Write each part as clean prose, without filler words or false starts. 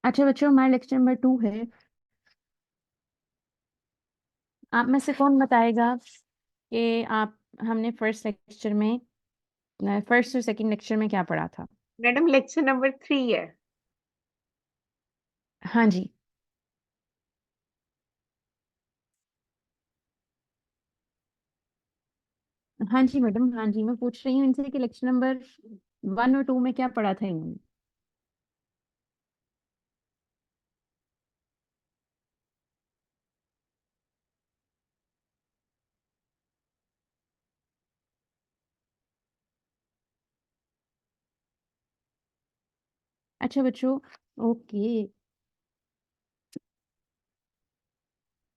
अच्छा बच्चों, हमारा लेक्चर नंबर 2 है। आप में से कौन बताएगा कि आप हमने फर्स्ट और सेकंड लेक्चर में क्या पढ़ा था? मैडम लेक्चर नंबर 3 है। हाँ जी। हाँ जी मैडम, हाँ जी, मैं पूछ रही हूँ इनसे कि लेक्चर नंबर 1 और 2 में क्या पढ़ा था इन्होंने। अच्छा बच्चों, ओके।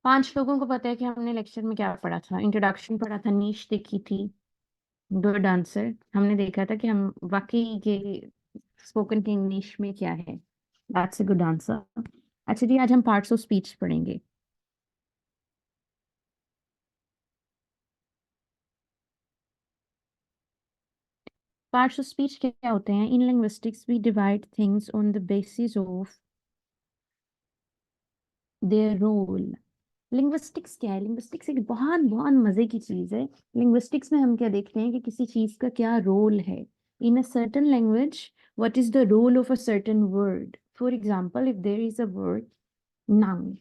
5 लोगों को पता है कि हमने लेक्चर में क्या पढ़ा था। इंट्रोडक्शन पढ़ा था, नीश देखी थी, गुड आंसर। हमने देखा था कि हम वाकई के स्पोकन की इंग्लिश में क्या है। That's a good answer. अच्छा जी, आज हम पार्ट्स ऑफ स्पीच पढ़ेंगे। पार्ट्स ऑफ स्पीच क्या होते हैं? In linguistics we divide things on the basis of their role. Linguistics क्या है? लिंग्विस्टिक्स एक बहुत बहुत मजे की चीज है। लिंग्विस्टिक्स में हम क्या देखते हैं कि किसी चीज का क्या रोल है। In a certain language, what is the role of a certain word? For example, if there is a word noun,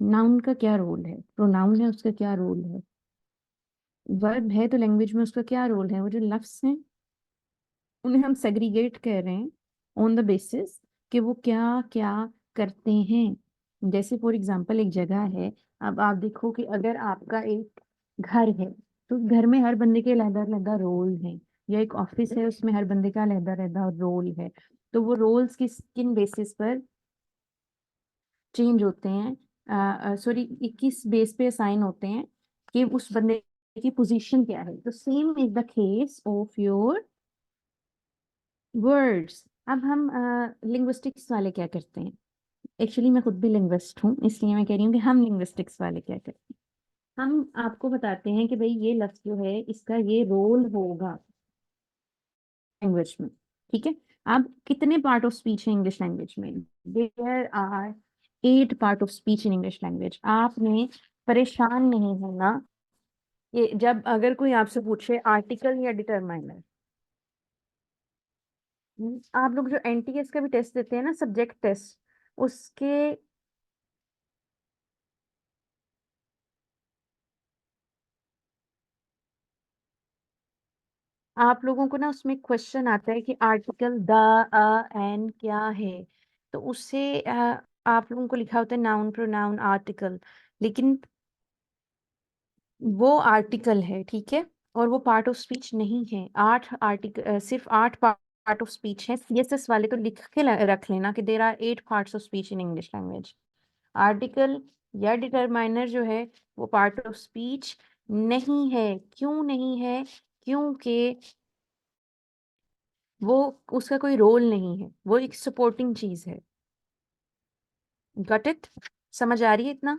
noun का क्या रोल है? प्रोनाउन है, उसका क्या रोल है? वर्ब है तो लैंग्वेज में उसका क्या रोल है? वो जो लफ्ज हैं उन्हें हम सेग्रीगेट कर रहे हैं ऑन द बेसिस कि वो क्या क्या करते हैं। जैसे फॉर एग्जांपल एक जगह है। अब आप देखो कि अगर आपका एक घर है तो घर में हर बंदे के अलग अलग रोल है। या एक ऑफिस है, उसमें हर बंदे का अलग अलग रोल है। तो वो रोल्स किन बेसिस पर चेंज होते हैं, सॉरी, किस बेस पे असाइन होते हैं कि उस बंदे की पोजीशन क्या है। तो same is the case of your words. अब हम लिंग्विस्टिक्स वाले क्या करते हैं? एक्चुअली मैं खुद भी लिंग्विस्ट हूँ, इसलिए मैं कह रही हूँ कि हम लिंग्विस्टिक्स वाले क्या करते हैं। हम आपको बताते हैं कि भाई ये लफ्ज जो है इसका ये रोल होगा लैंग्वेज में। ठीक है। अब कितने पार्ट ऑफ स्पीच है इंग्लिश लैंग्वेज में? There are 8 part of speech in English language. आपने परेशान नहीं होना ये जब अगर कोई आपसे पूछे आर्टिकल या डिटरमाइनर। आप लोग जो एनटीएस का भी टेस्ट देते हैं ना, सब्जेक्ट टेस्ट, उसके आप लोगों को ना उसमें क्वेश्चन आता है कि आर्टिकल द, अ, एन क्या है। तो उससे आप लोगों को लिखा होता है नाउन, प्रोनाउन, आर्टिकल। लेकिन वो आर्टिकल है, ठीक है। और वो पार्ट ऑफ स्पीच नहीं है। 8 आर्टिकल, सिर्फ 8 पार्ट ऑफ स्पीच है। सीएसएस वाले तो लिख के रख लेना कि there are 8 parts of speech in English language. Article या डिटरमाइनर जो है वो पार्ट ऑफ स्पीच नहीं है। क्यों नहीं है? क्योंकि वो उसका कोई रोल नहीं है, वो एक सपोर्टिंग चीज है। Got it? समझ आ रही है इतना?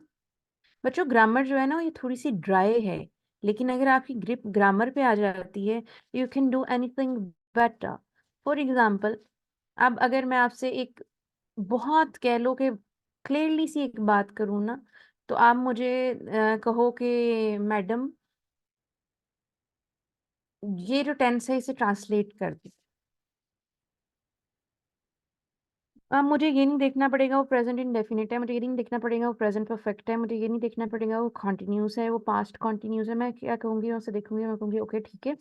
बच्चों, ग्रामर जो है ना ये थोड़ी सी ड्राई है, लेकिन अगर आपकी ग्रिप ग्रामर पे आ जाती है, you can do anything better. For example, अब अगर मैं आपसे एक बहुत कह लो कि क्लियरली सी एक बात करूँ ना, तो आप मुझे कहो कि मैडम ये जो टेंस है इसे ट्रांसलेट कर दे। अब मुझे ये नहीं देखना पड़ेगा वो प्रेजेंट इंडेफिनिट है, मुझे ये नहीं देखना पड़ेगा वो प्रेजेंट परफेक्ट है, मुझे ये नहीं देखना पड़ेगा वो कॉन्टिन्यूस है, वो पास्ट कॉन्टिन्यूस है। मैं क्या कहूंगी? उसे देखूंगी, मैं कहूंगी ओके ठीक है,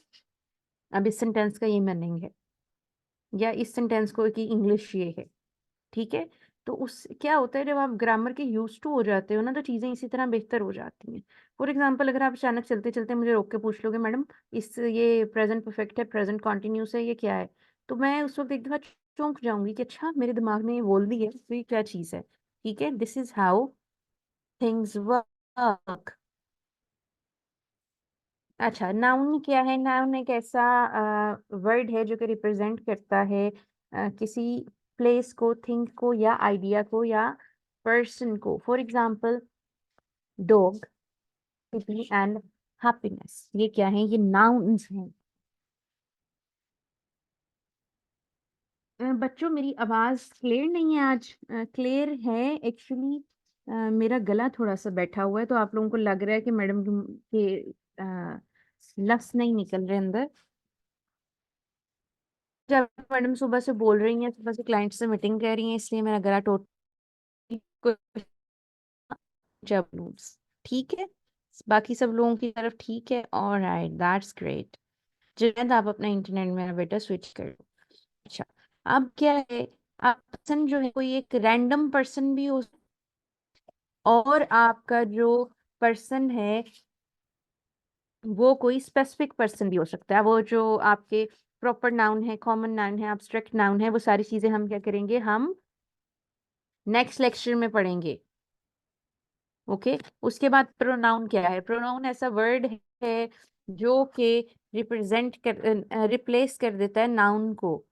अब इस सेंटेंस का ये मीनिंग है, या इस सेंटेंस को की इंग्लिश ये है। ठीक है। तो उस क्या होता है जब आप ग्रामर के यूज टू हो जाते हो ना, तो चीजें इसी तरह बेहतर हो जाती हैं। फॉर एग्जाम्पल, अगर आप अचानक चलते चलते मुझे रोक के पूछ लोगे मैडम इस ये प्रेजेंट परफेक्ट है, प्रेजेंट कॉन्टिन्यूस है, ये क्या है? तो मैं उस वक्त एक दफा चौंक जाऊंगी कि अच्छा मेरे दिमाग में ये बोल दी है, तो ये क्या चीज है। ठीक है, this is how things work. अच्छा, नाउन क्या है? नाउन एक ऐसा वर्ड है जो कि रिप्रेजेंट करता है किसी प्लेस को, थिंग को, या आइडिया को, या पर्सन को। For example, dog, city and happiness, ये क्या है? ये नाउन्स हैं। बच्चों मेरी आवाज क्लियर नहीं है आज। क्लियर है एक्चुअली। मेरा गला थोड़ा सा बैठा हुआ है, तो आप लोगों को लग रहा है कि मैडम के लफ्ज नहीं निकल रहे अंदर। जब मैडम सुबह से बोल रही हैं, सुबह से क्लाइंट से मीटिंग कर रही हैं, इसलिए मेरा गला टोटली जब ठीक है। बाकी सब लोगों की तरफ ठीक है। Alright, that's great. जुनैद, आप अपना इंटरनेट मेरा बेटा स्विच कर लो। अच्छा, अब क्या है, आप पर्सन जो है कोई एक रैंडम पर्सन भी हो, और आपका जो पर्सन है वो कोई स्पेसिफिक पर्सन भी हो सकता है। वो जो आपके प्रॉपर नाउन है, कॉमन नाउन है, एब्स्ट्रैक्ट नाउन है, वो सारी चीजें हम क्या करेंगे, हम नेक्स्ट लेक्चर में पढ़ेंगे। ओके। उसके बाद प्रोनाउन क्या है? प्रोनाउन ऐसा वर्ड है जो कि रिप्लेस कर देता है नाउन को।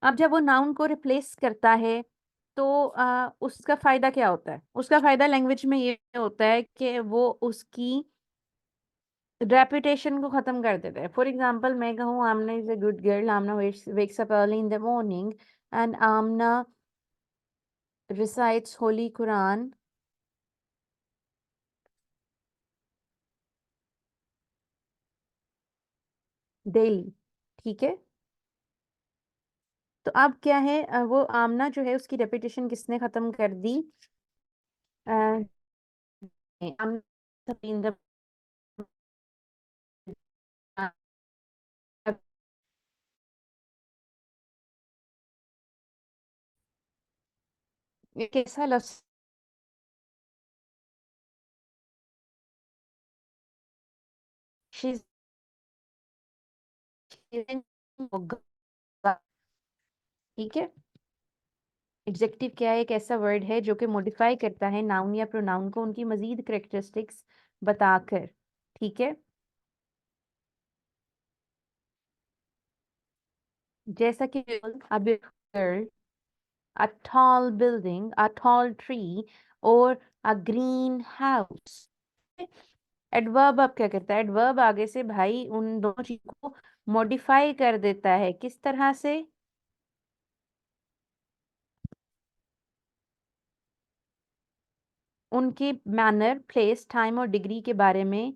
अब जब वो नाउन को रिप्लेस करता है तो उसका फायदा क्या होता है? उसका फायदा लैंग्वेज में ये होता है कि वो उसकी रेपुटेशन को खत्म कर देता है। फॉर एग्जाम्पल, मैं कहूँ Amna is a good girl, Amna wakes up early in the morning and Amna recites Holy Quran daily. ठीक है। तो अब क्या है, वो आमना जो है उसकी रेपुटेशन किसने खत्म कर दी? अ, आमना in the- ये कैसा लफ्ज? She's- ठीक है। एडजेक्टिव क्या है? एक ऐसा वर्ड है जो कि मॉडिफाई करता है नाउन या प्रोनाउन को उनकी मजीद करेक्टरिस्टिक्स बताकर। ठीक है। जैसा कि a big girl, a tall building, a tall tree और a green house। एडवर्ब अब क्या करता है? एडवर्ब आगे से भाई उन दोनों चीजों को मॉडिफाई कर देता है। किस तरह से? उनके मैनर, प्लेस, टाइम और डिग्री के बारे में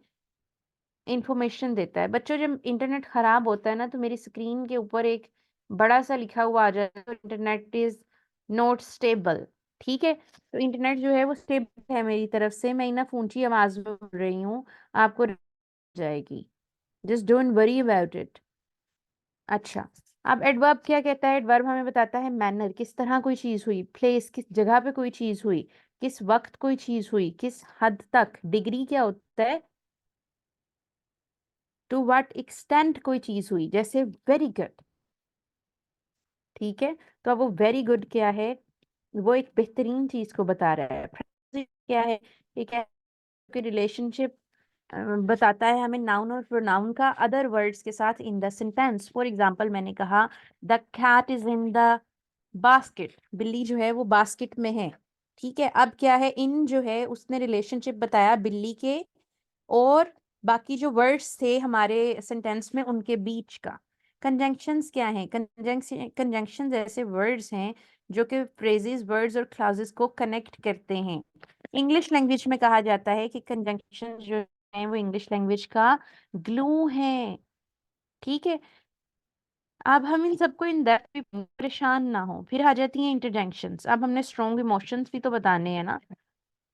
इंफॉर्मेशन देता है। बच्चों, जब इंटरनेट खराब होता है ना, तो मेरी स्क्रीन के ऊपर एक बड़ा सा लिखा हुआ आ जाता है, इंटरनेट इज नॉट स्टेबल। ठीक है। तो इंटरनेट जो है वो स्टेबल है मेरी तरफ से, मैं इनफ ऊंची आवाज में बोल रही हूँ, आपको जाएगी। Just don't worry about it. अच्छा, अब एडवर्ब क्या कहता है? एडवर्ब हमें बताता है मैनर, किस तरह कोई चीज हुई, प्लेस, किस जगह पे कोई चीज हुई, किस वक्त कोई चीज हुई, किस हद तक। डिग्री क्या होता है? टू व्हाट एक्सटेंट कोई चीज हुई, जैसे वेरी गुड। ठीक है। तो अब वो वेरी गुड क्या है? वो एक बेहतरीन चीज को बता रहा है। Phrase क्या है? ये क्या है? रिलेशनशिप बताता है हमें नाउन और प्रोनाउन का अदर वर्ड्स के साथ in the sentence. For example, मैंने कहा the cat is in the basket, बिल्ली जो है वो बास्केट में है। ठीक है। अब क्या है, इन जो है उसने रिलेशनशिप बताया बिल्ली के और बाकी जो वर्ड्स थे हमारे सेंटेंस में उनके बीच का। कंजंक्शंस क्या हैं? कंजंक्शंस ऐसे वर्ड्स हैं जो कि फ्रेजेस, वर्ड्स और क्लॉजेस को कनेक्ट करते हैं। इंग्लिश लैंग्वेज में कहा जाता है कि कंजंक्शन जो है वो इंग्लिश लैंग्वेज का ग्लू है। ठीक है। अब हम इन सबको इन डेप्थ भी परेशान ना हो, फिर आ जाती हैं इंटरजेक्शंस। अब हमने स्ट्रॉन्ग इमोशंस भी तो बताने हैं ना।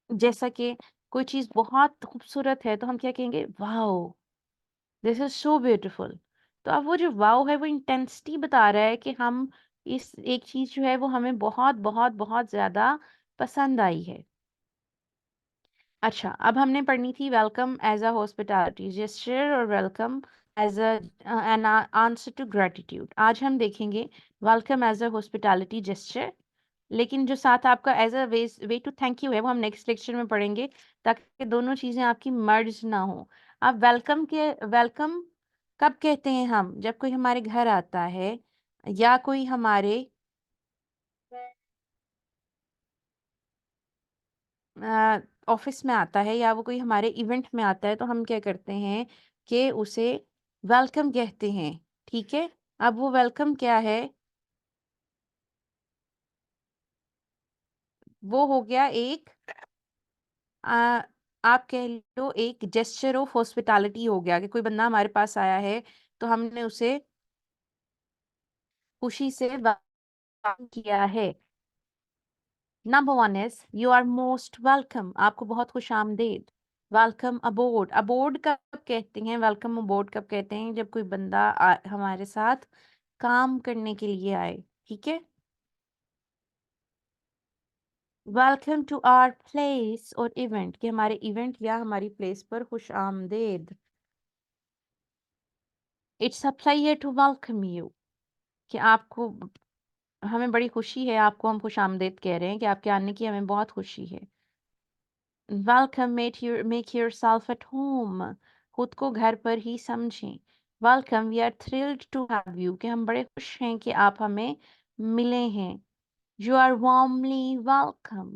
जैसा कि कोई चीज बहुत खूबसूरत है तो हम क्या कहेंगे? Wow, this is so beautiful. तो अब वो जो वाओ है वो इंटेंसिटी बता रहा है कि हम इस एक चीज जो है वो हमें बहुत बहुत बहुत ज्यादा पसंद आई है। अच्छा, अब हमने पढ़नी थी welcome as a hospitality gesture और welcome as an answer to gratitude. आज हम देखेंगे welcome as a hospitality gesture, लेकिन जो साथ आपका as a way to thank you है वो हम नेक्स्ट लेक्चर में पढ़ेंगे, ताकि दोनों चीजें आपकी मर्ज ना हो। अब वेलकम कब कहते हैं हम? जब कोई हमारे घर आता है या कोई हमारे ऑफिस में आता है या वो कोई हमारे इवेंट में आता है, तो हम क्या करते हैं कि उसे वेलकम कहते हैं। ठीक है, अब वो वेलकम क्या है, वो हो गया एक आ, आप कह लो एक जेस्चर ऑफ हॉस्पिटैलिटी हो गया कि कोई बंदा हमारे पास आया है तो हमने उसे खुशी से वेलकम किया है। Number one is you are most welcome, आपको बहुत खुश आमदेद। वेलकम अबोर्ड, अबोर्ड कब कहते हैं, वेलकम अबोर्ड कब कहते हैं, जब कोई बंदा हमारे साथ काम करने के लिए आए। ठीक है, वेलकम टू आवर प्लेस और इवेंट, कि हमारे इवेंट या हमारी प्लेस पर खुश आमदेद। It's a pleasure to welcome you, कि आपको, हमें बड़ी खुशी है, आपको हम खुश आमदेद कह रहे हैं कि आपके आने की हमें बहुत खुशी है। Welcome, make yourself at home, खुद को घर पर ही समझें। Welcome, we are thrilled to have you, कि हम बड़े खुश हैं कि आप हमें मिले हैं। You are warmly welcome,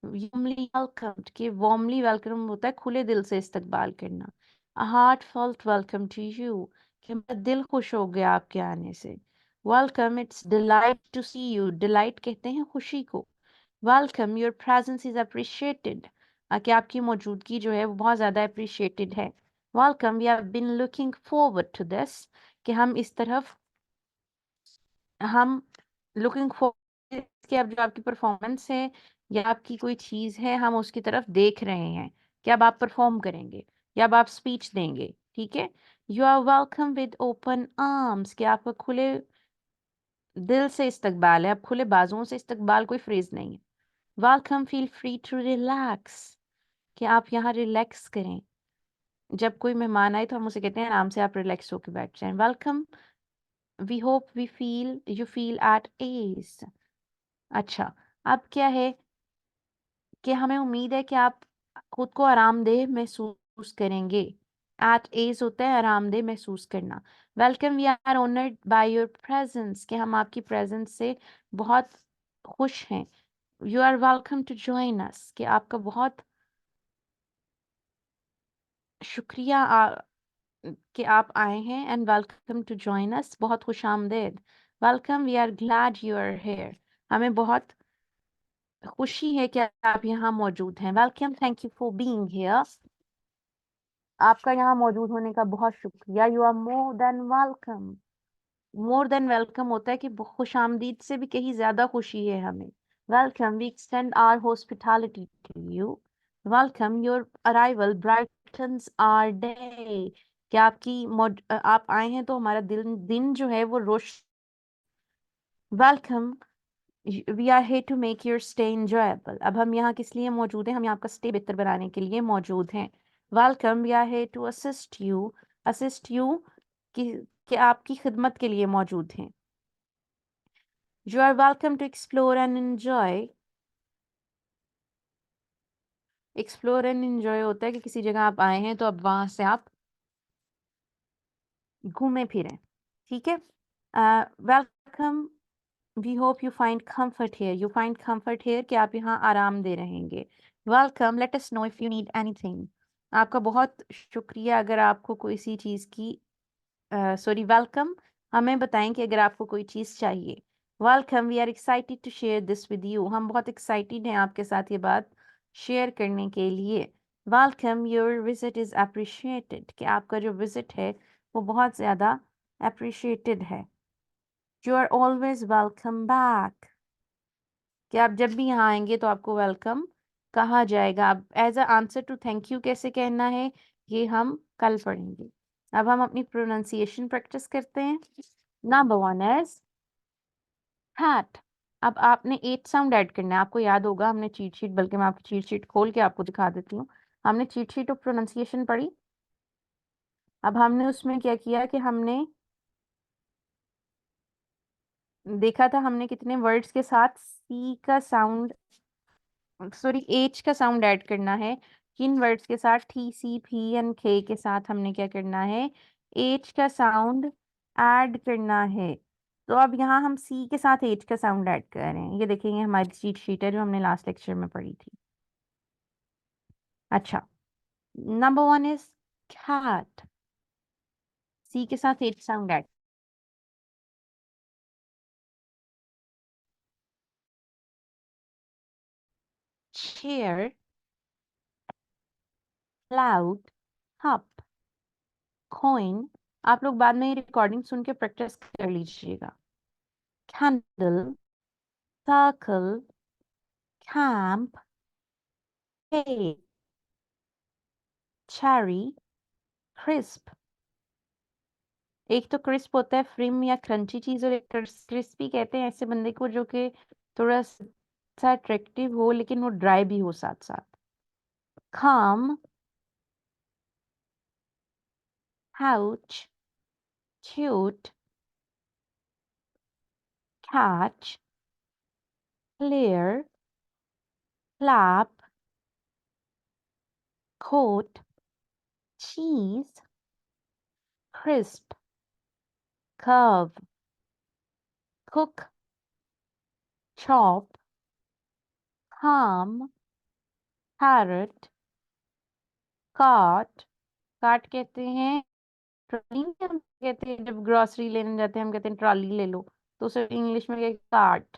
warmly welcomed, कि वार्मली वेलकम होता है खुले दिल से इस्तकबाल करना। A heartfelt welcome to you, कि मेरा दिल खुश हो गया आपके आने से। Welcome, it's delight to see you, delight कहते हैं खुशी को। Welcome, your presence is appreciated, कि आपकी मौजूदगी जो है वो बहुत ज़्यादा अप्रिशिएटेड है। Welcome, we have been looking forward to this, कि हम लुकिंग फॉरवर्ड कि अब जो आपकी परफॉर्मेंस है या आपकी कोई चीज़ है हम उसकी तरफ देख रहे हैं कि अब आप परफॉर्म करेंगे या अब आप स्पीच देंगे। ठीक है, you are welcome with open arms, कि आपका खुले दिल से इस्तकबाल है, अब खुले बाजुओं से इस्तकबाल कोई फ्रेज नहीं है। Welcome, feel free to relax, कि आप यहाँ रिलैक्स करें। जब कोई मेहमान आए तो हम उसे कहते हैं आराम से आप रिलैक्स होकर बैठ जाएं। Welcome, we hope we feel you feel at ease. अच्छा, अब क्या है कि हमें उम्मीद है कि आप खुद को आरामदेह महसूस करेंगे। एट ईज होता है आरामदेह महसूस करना। Welcome, we are honoured by your presence, कि हम आपकी प्रेजेंस से बहुत खुश हैं। You are welcome to join us, कि आपका बहुत शुक्रिया कि आप आए हैं। And welcome to join us, बहुत खुश आमदेद। Welcome, we are glad you are here, हमें बहुत खुशी है कि आप यहाँ मौजूद हैं। Welcome, thank you for being here, आपका यहाँ मौजूद होने का बहुत शुक्रिया। You are more than welcome, more than welcome होता है कि खुशामदीद से भी कहीं ज्यादा खुशी है हमें। Welcome, we extend our hospitality to you. Welcome, your arrival brightens our day, कि आप आए हैं तो हमारा दिन जो है वो रोश। Welcome, we are here to make your stay enjoyable, अब हम यहाँ किस लिए मौजूद हैं, हम यहाँ आपका स्टे बेहतर बनाने के लिए मौजूद हैं। Welcome, we are here to assist you, कि आपकी खिदमत के लिए मौजूद हैं। You are welcome to explore and enjoy, explore and enjoy होता है कि किसी जगह आप आए हैं तो अब वहां से आप घूमें फिरें। ठीक है, welcome, we hope you find comfort here, you find comfort here, कि आप यहाँ आराम दे रहेंगे। Welcome, let us know if you need anything, आपका बहुत शुक्रिया अगर आपको कोई सी चीज़ की सॉरी वेलकम, हमें बताएं कि अगर आपको कोई चीज़ चाहिए। Welcome, we are excited to share this with you, हम बहुत एक्साइटेड हैं आपके साथ ये बात शेयर करने के लिए। Welcome, your visit is appreciated, कि आपका जो विजिट है वो बहुत ज़्यादा अप्रिशिएटेड है। You are always welcome back, कि आप जब भी यहाँ आएंगे तो आपको वेलकम कहा जाएगा। अब as a answer to thank you कैसे कहना है ये हम कल पढ़ेंगे। अब हम अपनी प्रोनाउंसिएशन प्रैक्टिस करते हैं। नंबर वन इज हैट, अब आपने 8 साउंड ऐड करना है, आपको याद होगा हमने चीट शीट, बल्कि मैं आपकी चीट शीट खोल के आपको दिखा देती हूँ। हमने चीट शीट ऑफ प्रोनाउंसिएशन पढ़ी, अब हमने उसमें क्या किया कि हमने देखा था हमने कितने वर्ड्स के साथ सी का साउंड, सॉरी एच का साउंड ऐड करना है, किन वर्ड्स के साथ, टी सी पी एंड के साथ हमने क्या करना है, एच का साउंड ऐड करना है। तो अब यहाँ हम सी के साथ एच का साउंड ऐड कर रहे हैं, ये देखेंगे हमारी चीट शीट है जो हमने लास्ट लेक्चर में पढ़ी थी। अच्छा, नंबर वन इज कैट, सी के साथ H sound add. Chair, cloud, हप, कॉइन। आप लोग बाद में ये रिकॉर्डिंग सुन के प्रैक्टिस कर लीजिएगा। Candle, circle, camp, cake, cherry, crisp। एक तो क्रिस्प होता है फ्रिम या क्रंची चीज, और एक क्रिस्पी कहते हैं ऐसे बंदे को जो कि थोड़ा सा अट्रैक्टिव हो लेकिन वो ड्राई भी हो साथ साथ। calm, couch, cute, catch, clear, clap, coat, cheese, crisp, curve, cook, chop, calm, carrot, cart। Cart कहते हैं ट्रॉली, में हम कहते हैं जब ग्रोसरी लेने जाते हैं हम कहते हैं ट्रॉली ले लो, तो उसे इंग्लिश में कहते कार्ट।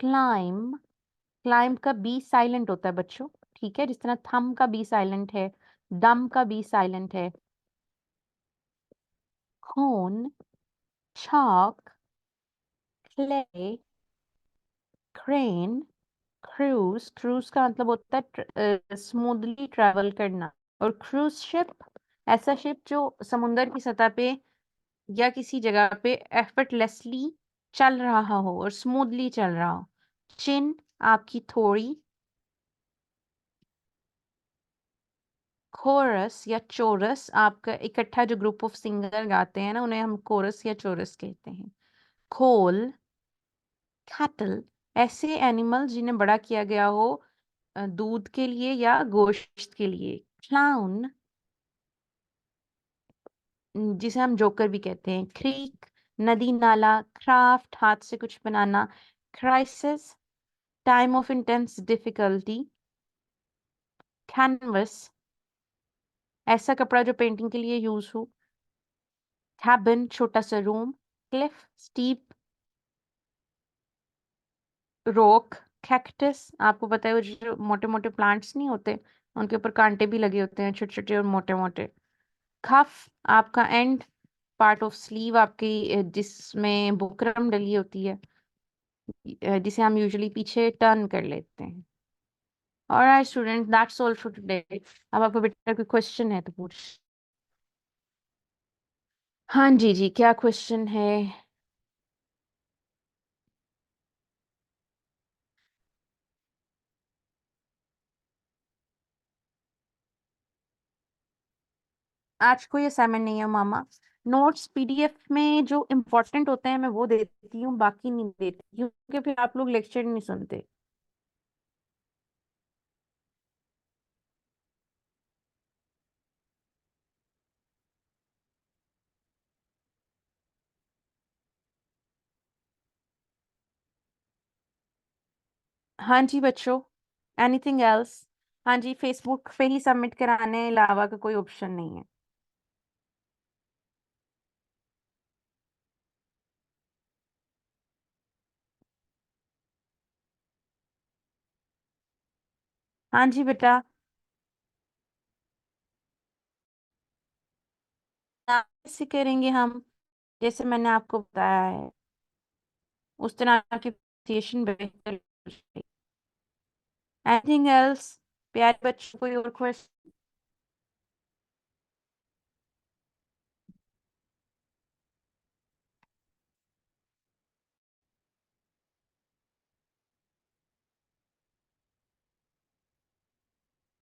क्लाइम, क्लाइम का बी साइलेंट होता है बच्चों, ठीक है, जिस तरह थम का बी साइलेंट है, दम का बी साइलेंट है। कोन, chalk, clay, crane, cruise. Cruise का मतलब होता है स्मूथली ट्रैवल करना। और क्रूज शिप, ऐसा शिप जो समुंदर की सतह पे या किसी जगह पे एफर्टलेसली चल रहा हो और स्मूथली चल रहा हो। चिन, आपकी थोड़ी। कोरस या चोरस, आपका इकट्ठा जो ग्रुप ऑफ सिंगर गाते हैं ना, उन्हें हम कोरस या चोरस कहते हैं। खोल, कैटल, ऐसे एनिमल जिन्हें बड़ा किया गया हो दूध के लिए या गोश्त के लिए। क्लाउन, जिसे हम जोकर भी कहते हैं। क्रीक, नदी नाला। क्राफ्ट, हाथ से कुछ बनाना। Crisis, time of intense difficulty. Canvas, ऐसा कपड़ा जो पेंटिंग के लिए यूज हो। कैबिन, छोटा सा room. Cliff, steep rock. Cactus, आपको पता है वो जो मोटे मोटे प्लांट्स नहीं होते, उनके ऊपर कांटे भी लगे होते हैं, छोटे छोटे और मोटे मोटे। कफ, आपका एंड पार्ट ऑफ स्लीव आपकी जिसमें बुकरम डली होती है, जिसे हम यूजुअली पीछे टर्न कर लेते हैं। Alright student, that's all for today. अब आपको बेटा कोई क्वेश्चन है तो पूछ। हाँ जी जी, क्या क्वेश्चन है? आज कोई असाइनमेंट नहीं है मामा। नोट्स पीडीएफ में जो इम्पोर्टेंट होते हैं मैं वो दे देती हूँ, बाकी नहीं देती क्योंकि फिर आप लोग लेक्चर नहीं सुनते। हाँ जी बच्चों, एनीथिंग एल्स? हाँ जी, फेसबुक पे ही सबमिट कराने अलावा का कोई ऑप्शन नहीं है। हाँ जी बेटा, कैसे करेंगे हम? जैसे मैंने आपको बताया है उस तरह की प्रोनाउंसिएशन बेहतर। Anything else? प्यारे बच्चों, कोई और क्वेश्चन?